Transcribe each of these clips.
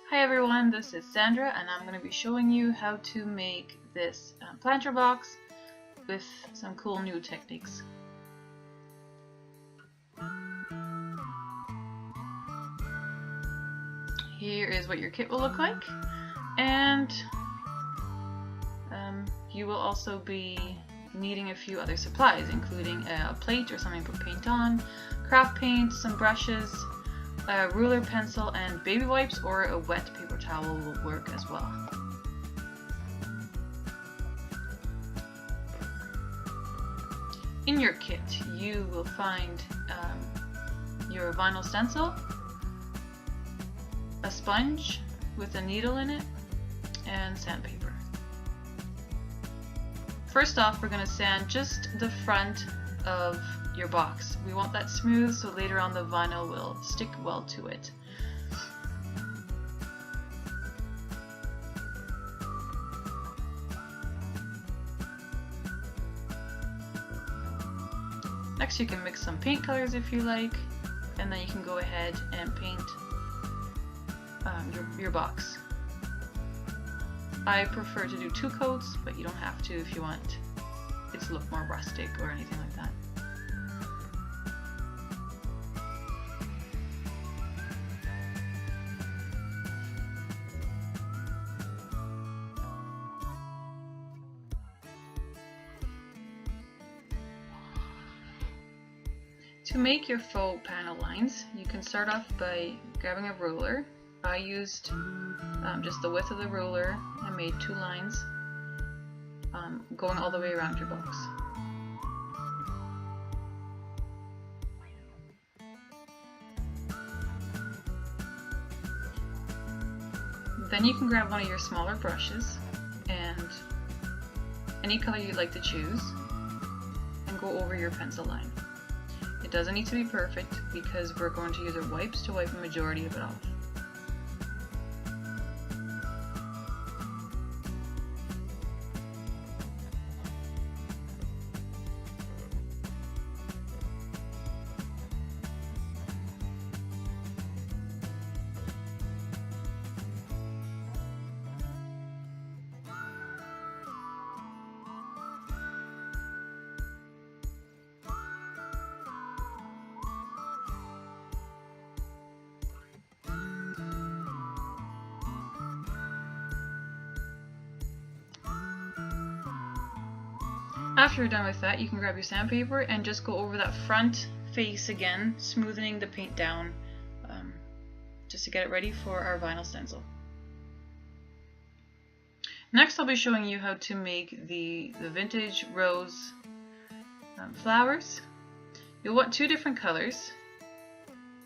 Hi everyone, this is Sandra and I'm going to be showing you how to make this planter box with some cool new techniques. Here is what your kit will look like, and you will also be needing a few other supplies, including a plate or something to put paint on, craft paint, some brushes, a ruler, pencil, and baby wipes or a wet paper towel will work as well. In your kit, you will find your vinyl stencil, a sponge with a needle in it, and sandpaper. First off, we're going to sand just the front of your box. We want that smooth so later on the vinyl will stick well to it. Next, you can mix some paint colors if you like, and then you can go ahead and paint your box. I prefer to do 2 coats, but you don't have to if you want it to look more rustic or anything like that. To make your faux panel lines, you can start off by grabbing a ruler. I used just the width of the ruler and made 2 lines going all the way around your box. Then you can grab one of your smaller brushes and any color you'd like to choose and go over your pencil line. It doesn't need to be perfect because we're going to use our wipes to wipe the majority of it off. After you're done with that, you can grab your sandpaper and just go over that front face again, smoothing the paint down just to get it ready for our vinyl stencil. Next, I'll be showing you how to make the vintage rose flowers. You'll want 2 different colors.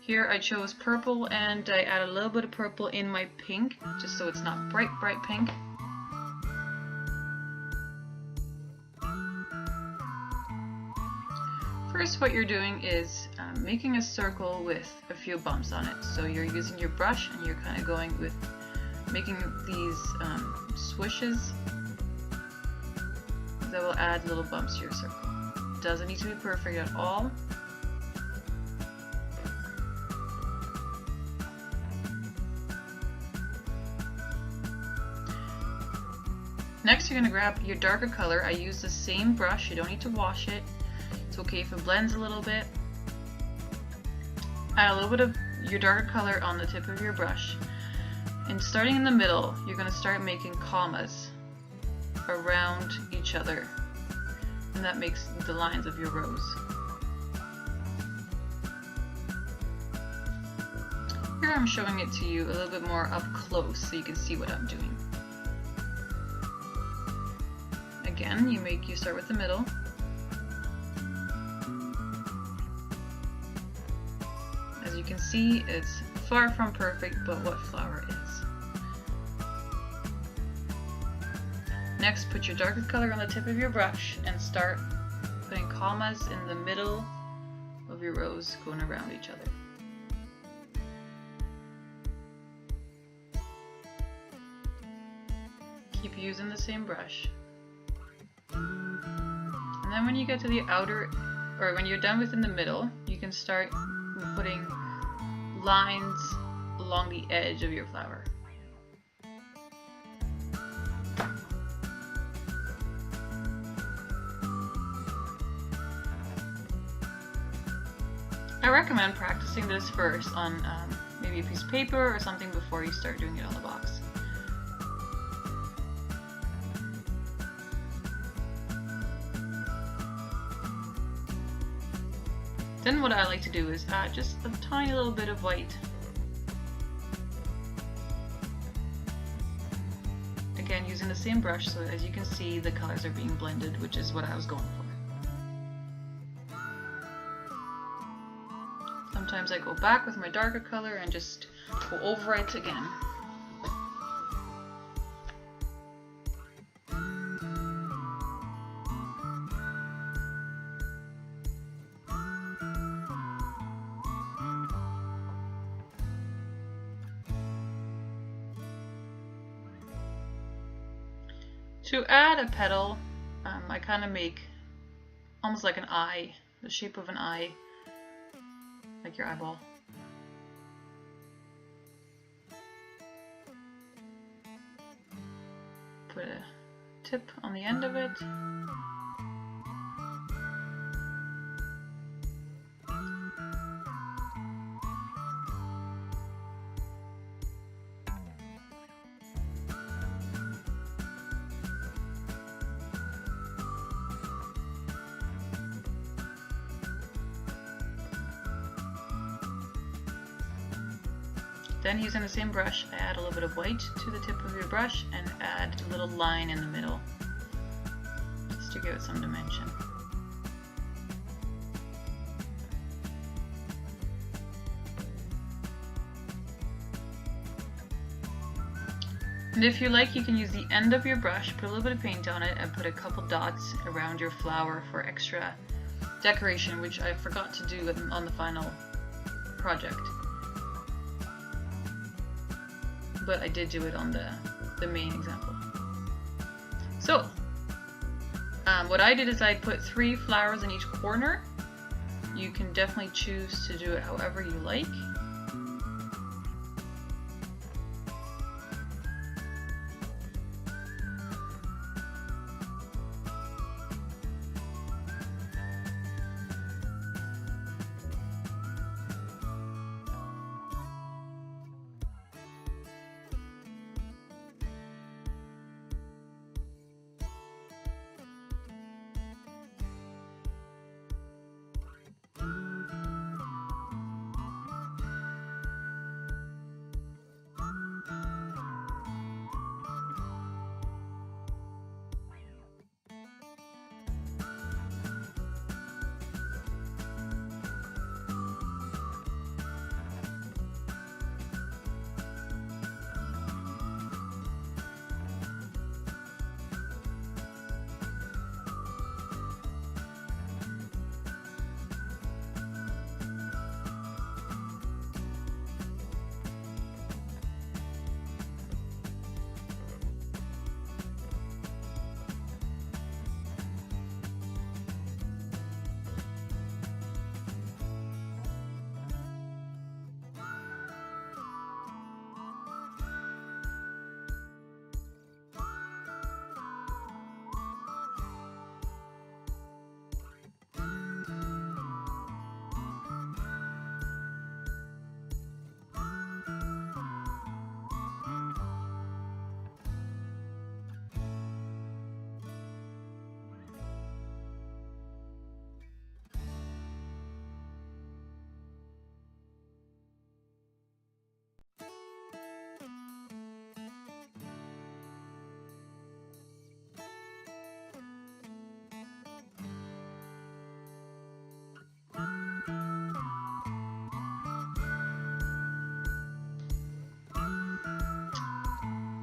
Here I chose purple and I add a little bit of purple in my pink, just so it's not bright pink. First, what you're doing is making a circle with a few bumps on it. So you're using your brush and you're kind of going with making these swishes that will add little bumps to your circle. Doesn't need to be perfect at all. Next, you're going to grab your darker color. I use the same brush, you don't need to wash it. It's okay if it blends a little bit. Add a little bit of your darker color on the tip of your brush. And starting in the middle, you're going to start making commas around each other. And that makes the lines of your rose. Here I'm showing it to you a little bit more up close so you can see what I'm doing. Again, you start with the middle. As you can see, it's far from perfect, but what flower is. Next, put your darker color on the tip of your brush and start putting commas in the middle of your rose going around each other. Keep using the same brush. And then when you get to the outer, or when you're done within the middle, you can start putting lines along the edge of your flower. I recommend practicing this first on maybe a piece of paper or something before you start doing it on the box. Then what I like to do is add just a tiny little bit of white. Again, using the same brush, so as you can see the colors are being blended, which is what I was going for. Sometimes I go back with my darker color and just go over it again. To add a petal, I kind of make almost like an eye, the shape of an eye, like your eyeball. Put a tip on the end of it. Then using the same brush, I add a little bit of white to the tip of your brush and add a little line in the middle, just to give it some dimension. And if you like, you can use the end of your brush, put a little bit of paint on it, and put a couple dots around your flower for extra decoration, which I forgot to do on the final project. But I did do it on the main example. So, what I did is I put 3 flowers in each corner. You can definitely choose to do it however you like.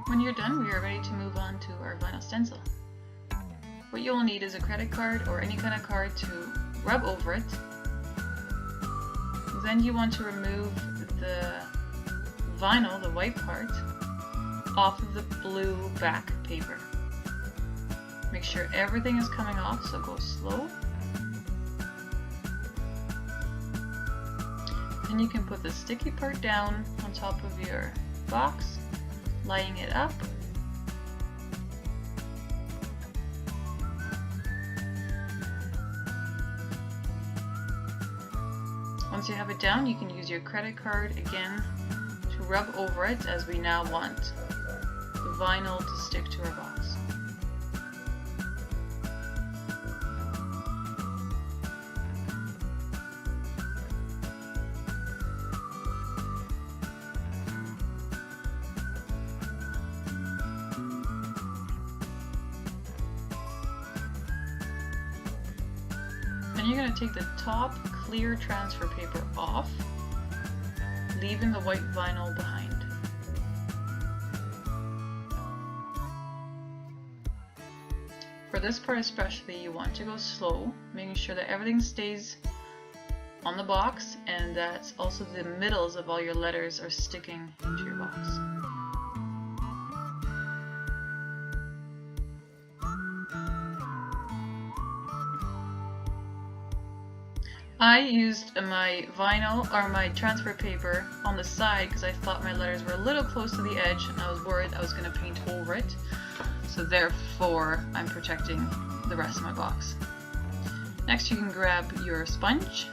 When you're done, we are ready to move on to our vinyl stencil. What you will need is a credit card or any kind of card to rub over it. Then you want to remove the vinyl, the white part, off of the blue back paper. Make sure everything is coming off, so go slow. Then you can put the sticky part down on top of your box, lighting it up. Once you have it down, you can use your credit card again to rub over it, as we now want the vinyl to stick to our box. Then you're going to take the top clear transfer paper off, leaving the white vinyl behind. For this part especially, you want to go slow, making sure that everything stays on the box and that also the middles of all your letters are sticking into your box. I used my vinyl or my transfer paper on the side because I thought my letters were a little close to the edge and I was worried I was going to paint over it. So therefore I'm protecting the rest of my box. Next you can grab your sponge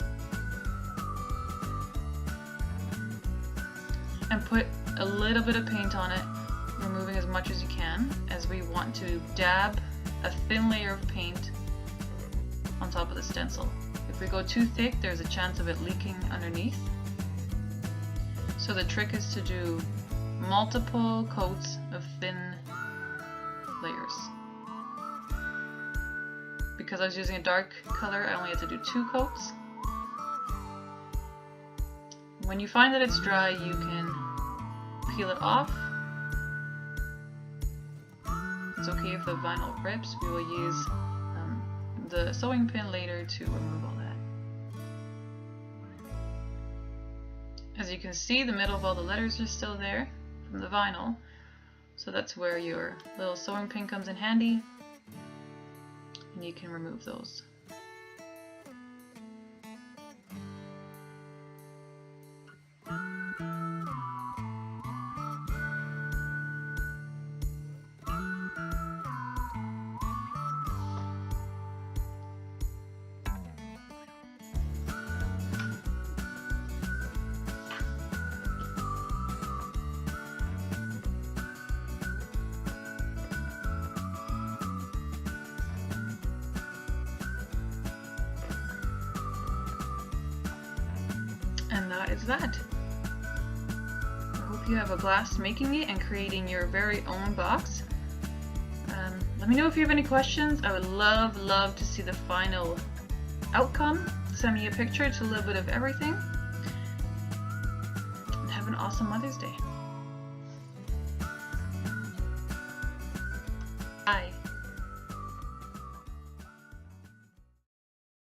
and put a little bit of paint on it, removing as much as you can, as we want to dab a thin layer of paint on top of the stencil. If we go too thick, there's a chance of it leaking underneath. So the trick is to do multiple coats of thin layers. Because I was using a dark color, I only had to do 2 coats. When you find that it's dry, you can peel it off. It's okay if the vinyl rips. We will use the sewing pin later to remove all that. As you can see, the middle of all the letters are still there from the vinyl, so that's where your little sewing pin comes in handy, and you can remove those. And that is that. I hope you have a blast making it and creating your very own box. Let me know if you have any questions. I would love to see the final outcome. Send me a picture. It's a little bit of everything. And have an awesome Mother's Day. Bye.